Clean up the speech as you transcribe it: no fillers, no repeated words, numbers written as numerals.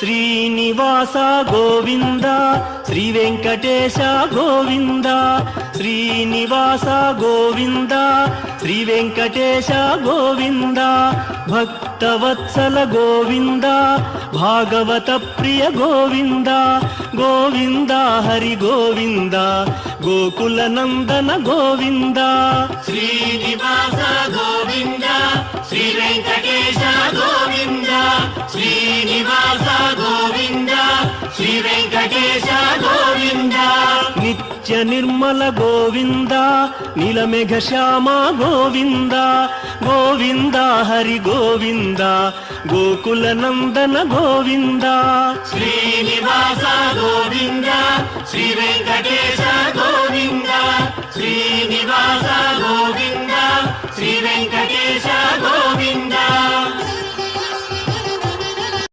Srinivasa Govinda Shri Venkatesha Govinda Srinivasa Govinda Shri Venkatesha Govinda Bhaktavatsala Govinda Bhagavata Priya Govinda Govinda Hari Govinda Gokula Nandana Govinda Srinivasa Govinda Shri Venkatesha Govinda Srinivasa Govinda Shri Venkatesha Govinda Nithya Nirmala Govinda నీలమేఘ Shyama Govinda Govinda Hari Govinda Gokula Nandana Govinda Srinivasa Govinda Shri Venkatesha Govinda Srinivasa Govinda Shri Venkatesha